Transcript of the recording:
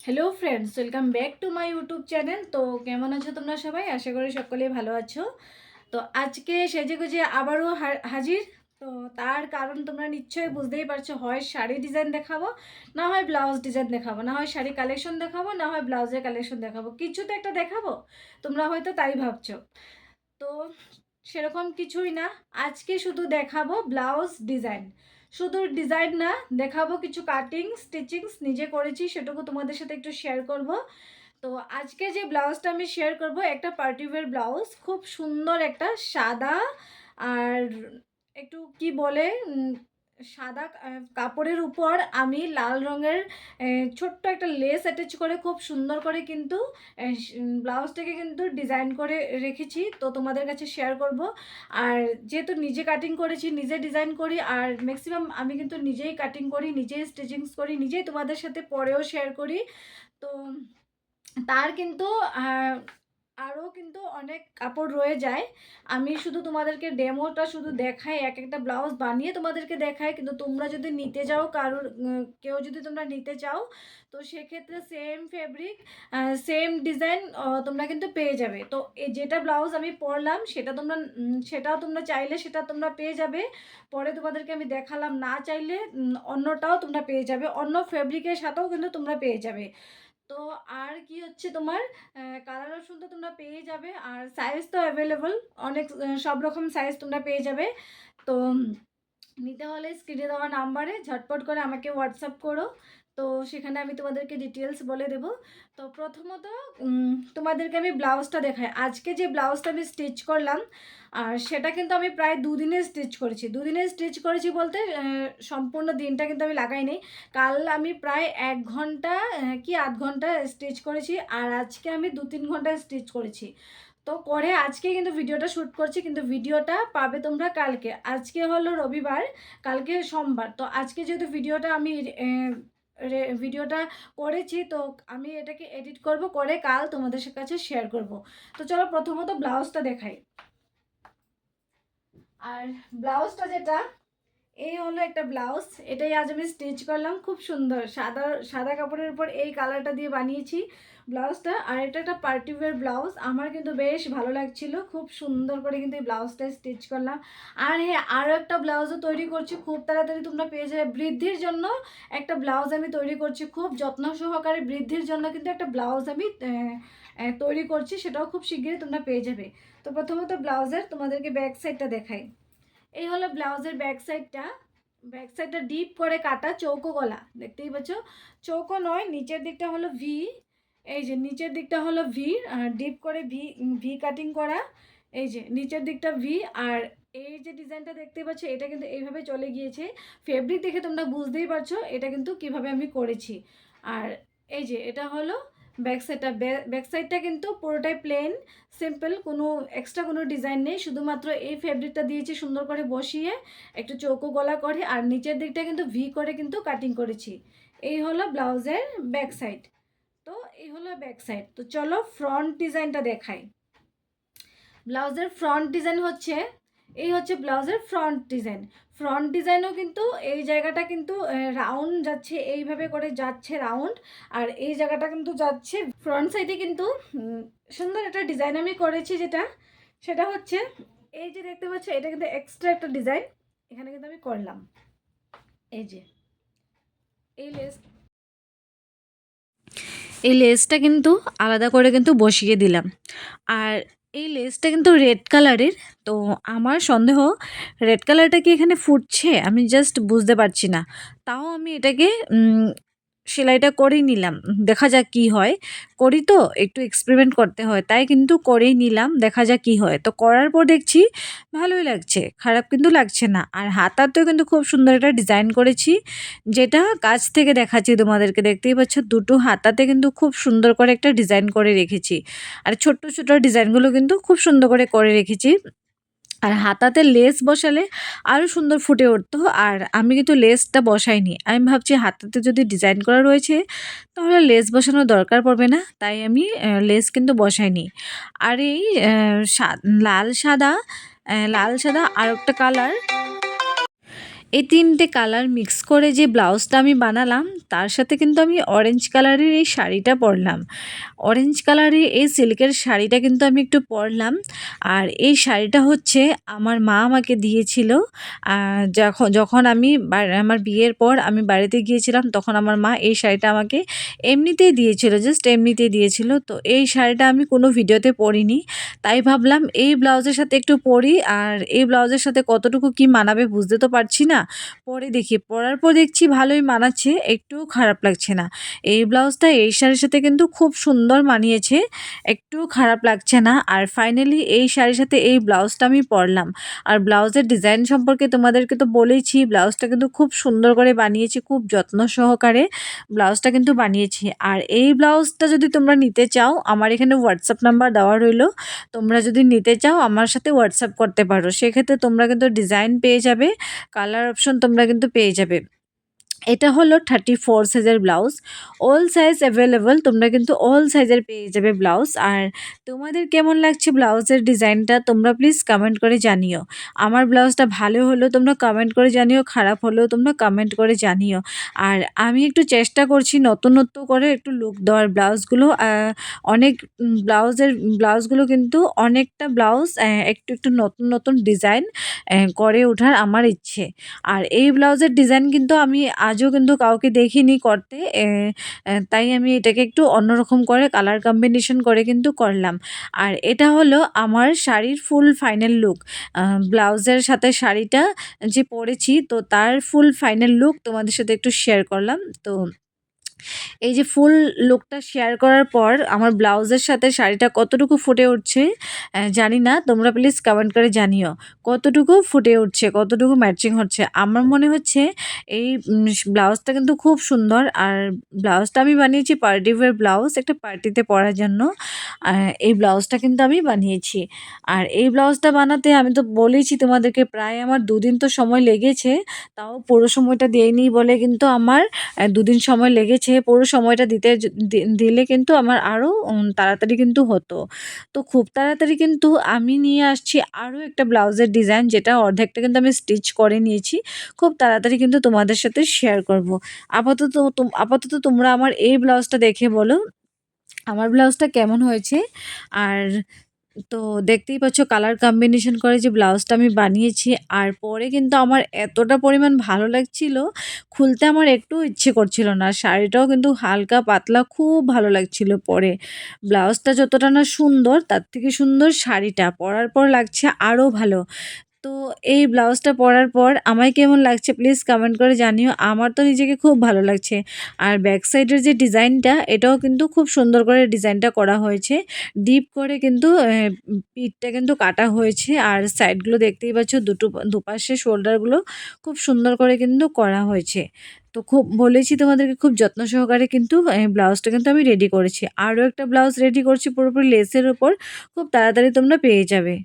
Hello friends, welcome back to my YouTube channel. তো কেমন আছো তোমরা সবাই? আশা করি সকলেই ভালো আছো। তো আজকে সেজেগুজে আবারও হাজির। তো তার কারণ তোমরা নিশ্চয়ই বুঝতেই পারছো, হয় শাড়ি ডিজাইন দেখাবো, না হয় ব্লাউজ ডিজাইন দেখাবো, না হয় শাড়ি কালেকশন দেখাবো, না হয় ব্লাউজের কালেকশন দেখাবো, কিছু তো একটা দেখাবো। তোমরা হয়তো তাই ভাবছো। তো সেরকম কিছুই না, আজকে শুধু দেখাবো ব্লাউজ ডিজাইন। শুধু ডিজাইন না, দেখাবো কিছু কাটিং স্টিচিংস নিজে করেছি, সেটুকু তোমাদের সাথে একটু শেয়ার করব। তো আজকে যে ব্লাউজটা আমি শেয়ার করব, একটা পার্টি ওয়্যার ব্লাউজ, খুব সুন্দর একটা সাদা আর একটু কি বলে সাদা কাপড়ের উপর আমি লাল রঙের ছোট্ট একটা লেস অ্যাটাচ করে খুব সুন্দর করে কিন্তু ব্লাউজটাকে কিন্তু ডিজাইন করে রেখেছি। তো তোমাদের কাছে শেয়ার করব। আর যেহেতু নিজে কাটিং করেছি, নিজে ডিজাইন করি, আর ম্যাক্সিমাম আমি কিন্তু নিজেই কাটিং করি, নিজেই স্টিচিংস করি, নিজেই তোমাদের সাথে পরেও শেয়ার করি। তো তার কিন্তু আরও কিন্তু অনেক কাপড় রয়ে যায়। আমি শুধু তোমাদেরকে ডেমোটা শুধু দেখাই, এক একটা ব্লাউজ বানিয়ে তোমাদেরকে দেখাই, কিন্তু তোমরা যদি নিতে যাও, কারোর কেউ যদি তোমরা নিতে চাও, তো সেক্ষেত্রে সেম ফেব্রিক সেম ডিজাইন তোমরা কিন্তু পেয়ে যাবে। তো এই যেটা ব্লাউজ আমি পরলাম, সেটা তোমরা সেটাও তোমরা চাইলে সেটা তোমরা পেয়ে যাবে। পরে তোমাদেরকে আমি দেখালাম, না চাইলে অন্যটাও তোমরা পেয়ে যাবে, অন্য ফেব্রিকের সাথেও কিন্তু তোমরা পেয়ে যাবে। তো আর কি হচ্ছে তোমার, কালার অপশন তো তোমরা পেয়ে যাবে, আর সাইজ তো অ্যাভেলেবল, অনেক সব রকম সাইজ তোমরা পেয়ে যাবে। তো নিতে হলে স্ক্রিনে দেওয়া নাম্বারে ঝটপট করে আমাকে হোয়াটসঅ্যাপ করো। তো সেখানে আমি তোমাদেরকে ডিটেলস বলে দেব। তো প্রথমত তোমাদেরকে আমি ব্লাউজটা দেখাই। আজকে যে ব্লাউজটা আমি স্টিচ করলাম, আর সেটা কিন্তু আমি প্রায় দুদিনে স্টিচ করেছি। দুদিনে স্টিচ করেছি বলতে সম্পূর্ণ দিনটা কিন্তু আমি লাগাইনি। কাল আমি প্রায় 1 ঘন্টা কি আধ ঘন্টা স্টিচ করেছি, আর আজকে আমি 2-3 ঘন্টা স্টিচ করেছি। তো করে আজকে কিন্তু ভিডিওটা শ্যুট করছি, কিন্তু ভিডিওটা পাবে তোমরা কালকে। আজকে হলো রবিবার, কালকে সোমবার। তো আজকে যেহেতু ভিডিওটা আমি ভিডিওটা করেছি, তো আমি এটাকে এডিট করব, করে কাল তোমাদের কাছে শেয়ার করব। তো চলো প্রথমত ব্লাউজটা দেখাই। আর ব্লাউজটা যেটা, এই হলো একটা ব্লাউজ, এটাই আজ আমি স্টিচ করলাম। খুব সুন্দর সাদা সাদা কাপড়ের উপর এই কালারটা দিয়ে বানিয়েছি ব্লাউজটা। আর এটা একটা পার্টি ওয়্যার ব্লাউজ, আমার কিন্তু বেশ ভালো লাগছিল, খুব সুন্দর করে কিন্তু এই ব্লাউজটা স্টিচ করলাম। আর হ্যাঁ, আরও একটা ব্লাউজও তৈরি করছি, খুব তাড়াতাড়ি তোমরা পেয়ে যাবে। বৃদ্ধির জন্য একটা ব্লাউজ আমি তৈরি করছি, খুব যত্ন সহকারে বৃদ্ধির জন্য কিন্তু একটা ব্লাউজ আমি তৈরি করছি, সেটাও খুব শিগগিরই তোমরা পেয়ে যাবে। তো প্রথমত ব্লাউজের তোমাদেরকে ব্যাক সাইডটা দেখাই। এই হলো ব্লাউজের ব্যাক সাইডটা। ব্যাক সাইডটা ডিপ করে কাটা চৌকো গলা, দেখতেই পাচ্ছ। চৌকো নয়, নিচের দিকটা হলো ভি। এই যে নিচের দিকটা হলো ভি, ডিপ করে ভি ভি কাটিং করা। এই যে নিচের দিকটা ভি, আর এই যে ডিজাইনটা দেখতে পাচ্ছ, এটা কিন্তু এইভাবে চলে গিয়েছে। ফেব্রিক দেখে তোমরা বুঝতেই পারছো এটা কিন্তু কিভাবে আমি করেছি। আর এই যে এটা হলো ব্যাক সাইডটা। ব্যাক সাইডটা কিন্তু পুরোটাই প্লেন, সিম্পল, কোনো এক্সট্রা কোনো ডিজাইন নেই। শুধুমাত্র এই ফেব্রিকটা দিয়েছি সুন্দর করে বসিয়ে, একটু চৌকো গলা করে, আর নিচের দিকটা কিন্তু ভি করে কিন্তু কাটিং করেছি। এই হলো ব্লাউজের ব্যাক সাইড। তো এই হলো ব্যাক সাইড। তো চলো ফ্রন্ট ডিজাইনটা দেখাই। ব্লাউজের ফ্রন্ট ডিজাইন হচ্ছে, এই হচ্ছে ব্লাউজের ফ্রন্ট ডিজাইন। ফ্রন্ট ডিজাইনও কিন্তু এই জায়গাটা কিন্তু রাউন্ড যাচ্ছে, এইভাবে করে যাচ্ছে রাউন্ড। আর এই জায়গাটা কিন্তু যাচ্ছে ফ্রন্ট সাইডে কিন্তু সুন্দর একটা ডিজাইন আমি করেছি, যেটা সেটা হচ্ছে এই যে দেখতে পাচ্ছ, এটা কিন্তু এক্সট্রা একটা ডিজাইন এখানে কিন্তু আমি করলাম। এই যে এই লেসটা কিন্তু আলাদা করে কিন্তু বসিয়ে দিলাম। আর এই লেসটা কিন্তু রেড কালারের। তো আমার সন্দেহ, রেড কালারটা কি এখানে ফুটছে, আমি জাস্ট বুঝতে পারছি না। তাও আমি এটাকে সেলাইটা করেই নিলাম, দেখা যাক কি হয়। করি তো, একটু এক্সপেরিমেন্ট করতে হয়, তাই কিন্তু করেই নিলাম, দেখা যাক কি হয়। তো করার পর দেখছি ভালোই লাগছে, খারাপ কিন্তু লাগছে না। আর হাতাতেও কিন্তু খুব সুন্দর একটা ডিজাইন করেছি, যেটা কাছ থেকে দেখাচ্ছি তোমাদেরকে। দেখতেই পাচ্ছ, দুটো হাতাতে কিন্তু খুব সুন্দর করে একটা ডিজাইন করে রেখেছি। আর ছোট্ট ছোট্ট ডিজাইনগুলো কিন্তু খুব সুন্দর করে রেখেছি। আর হাতাতে লেস বসালে আরও সুন্দর ফুটে উঠতো। আর আমি কিন্তু লেসটা বসাইনি, আমি ভাবছি হাতাতে যদি ডিজাইন করা রয়েছে তাহলে লেস বসানোর দরকার পড়বে না, তাই আমি লেস কিন্তু বসাইনি। আর এই লাল সাদা আর একটা কালার, এই ৩টে কালার মিক্স করে যে ব্লাউজটা আমি বানালাম তার সাথে কিন্তু আমি অরেঞ্জ কালারের এই শাড়িটা পরলাম। অরেঞ্জ কালারের এই সিল্কের শাড়িটা কিন্তু আমি একটু পরলাম। আর এই শাড়িটা হচ্ছে আমার মা আমাকে দিয়েছিল। যখন আমি আমার বিয়ের পর আমি বাড়িতে গিয়েছিলাম তখন আমার মা এই শাড়িটা আমাকে এমনিতেই দিয়েছিল, জাস্ট এমনিতেই দিয়েছিল। তো এই শাড়িটা আমি কোনো ভিডিওতে পরিনি, তাই ভাবলাম এই ব্লাউজের সাথে একটু পরি। আর এই ব্লাউজের সাথে কতটুকু কি মানাবে বুঝতে তো পারছি না, পরে দেখি, পরার পর দেখছি ভালোই মানাচ্ছে, একটুও খারাপ লাগছে না। এই ব্লাউজটা এই শাড়ির সাথে কিন্তু খুব সুন্দর মানিয়েছে, একটুও খারাপ লাগছে না। আর ফাইনালি এই শাড়ির সাথে এই ব্লাউজটা আমি পরলাম। আর ব্লাউজের ডিজাইন সম্পর্কে তোমাদেরকে তো বলেইছি, ব্লাউজটা কিন্তু খুব সুন্দর করে বানিয়েছি, খুব যত্ন সহকারে ব্লাউজটা কিন্তু বানিয়েছি। আর এই ব্লাউজটা যদি তোমরা নিতে চাও, আমার এখানে হোয়াটসঅ্যাপ নাম্বার দেওয়া রইলো, তোমরা যদি নিতে চাও আমার সাথে হোয়াটসঅ্যাপ করতে পারো। সেক্ষেত্রে তোমরা কিন্তু ডিজাইন পেয়ে যাবে, কালার অপশন তোমরা কিন্তু পেয়ে যাবে। এটা হলো 34 সাইজের ব্লাউজ, অল সাইজ অ্যাভেলেবল, তোমরা কিন্তু অল সাইজের পেয়ে যাবে ব্লাউজ। আর তোমাদের কেমন লাগছে ব্লাউজের ডিজাইনটা তোমরা প্লিজ কমেন্ট করে জানিও। আমার ব্লাউজটা ভালো হলেও তোমরা কমেন্ট করে জানিও, খারাপ হলেও তোমরা কমেন্ট করে জানিও। আর আমি একটু চেষ্টা করছি নতুনত্ব করে একটু লুক দেওয়ার ব্লাউজগুলো। অনেক ব্লাউজগুলো কিন্তু অনেকটা ব্লাউজ একটু একটু নতুন নতুন ডিজাইন করে ওঠার আমার ইচ্ছে। আর এই ব্লাউজের ডিজাইন কিন্তু আমি আজও কিন্তু কাউকে দেখিনি করতে, তাই আমি এটাকে একটু অন্যরকম করে কালার কম্বিনেশন করে কিন্তু করলাম। আর এটা হলো আমার শাড়ির ফুল ফাইনাল লুক। ব্লাউজের সাথে শাড়িটা যে পরেছি, তো তার ফুল ফাইনাল লুক তোমাদের সাথে একটু শেয়ার করলাম। তো এই যে ফুল লুকটা শেয়ার করার পর আমার ব্লাউজের সাথে শাড়িটা কতটুকু ফুটে উঠছে জানি না, তোমরা প্লিজ কমেন্ট করে জানিও কতটুকু ফুটে উঠছে, কতটুকু ম্যাচিং হচ্ছে। আমার মনে হচ্ছে এই ব্লাউজটা কিন্তু খুব সুন্দর। আর ব্লাউজটা আমি বানিয়েছি পার্টি ওয়্যার ব্লাউজ, একটা পার্টিতে পরার জন্য এই ব্লাউজটা কিন্তু আমি বানিয়েছি। আর এই ব্লাউজটা বানাতে আমি তো বলেইছি তোমাদেরকে প্রায় আমার 2 দিন তো সময় লেগেছে, তাও পুরো সময়টা দেইনি বলে কিন্তু আমার 2 দিন সময় লেগেছে। পুরো সময়টা দিলে কিন্তু আমার আরও তাড়াতাড়ি কিন্তু হতো। তো খুব তাড়াতাড়ি কিন্তু আমি নিয়ে আসছি আরও একটা ব্লাউজের ডিজাইন, যেটা অর্ধেকটা কিন্তু আমি স্টিচ করে নিয়েছি। খুব তাড়াতাড়ি কিন্তু তোমাদের সাথে শেয়ার করব। আপাতত তোমরা আমার এই ব্লাউজটা দেখে বলো আমার ব্লাউজটা কেমন হয়েছে। আর তো দেখতেই পাচ্ছ কালার কম্বিনেশন করে যে ব্লাউজটা আমি বানিয়েছি। আর পরে কিন্তু আমার এতটা পরিমাণ ভালো লাগছিল, খুলতে আমার একটু ইচ্ছে করছিল না। শাড়িটাও কিন্তু হালকা পাতলা, খুব ভালো লাগছিল পরে। ব্লাউজটা যতটা না সুন্দর, তার থেকে সুন্দর শাড়িটা পরার পর লাগছে আরও ভালো। তো এই ব্লাউজটা পরার পর আমায় কেমন লাগছে প্লিজ কমেন্ট করে জানিও। আমার তো নিজেকে খুব ভালো লাগছে। আর ব্যাক সাইডের যে ডিজাইনটা, এটাও কিন্তু খুব সুন্দর করে ডিজাইনটা করা হয়েছে। ডিপ করে কিন্তু পিঠটা কিন্তু কাটা হয়েছে। আর সাইডগুলো দেখতেই পাচ্ছ, দুপাশে শোল্ডারগুলো খুব সুন্দর করে কিন্তু করা হয়েছে। তো খুব বলেছি তোমাদেরকে, খুব যত্ন সহকারে কিন্তু ব্লাউজটা কিন্তু আমি রেডি করেছি। আরও একটা ব্লাউজ রেডি করছি পুরোপুরি লেসের ওপর, খুব তাড়াতাড়ি তোমরা পেয়ে যাবে।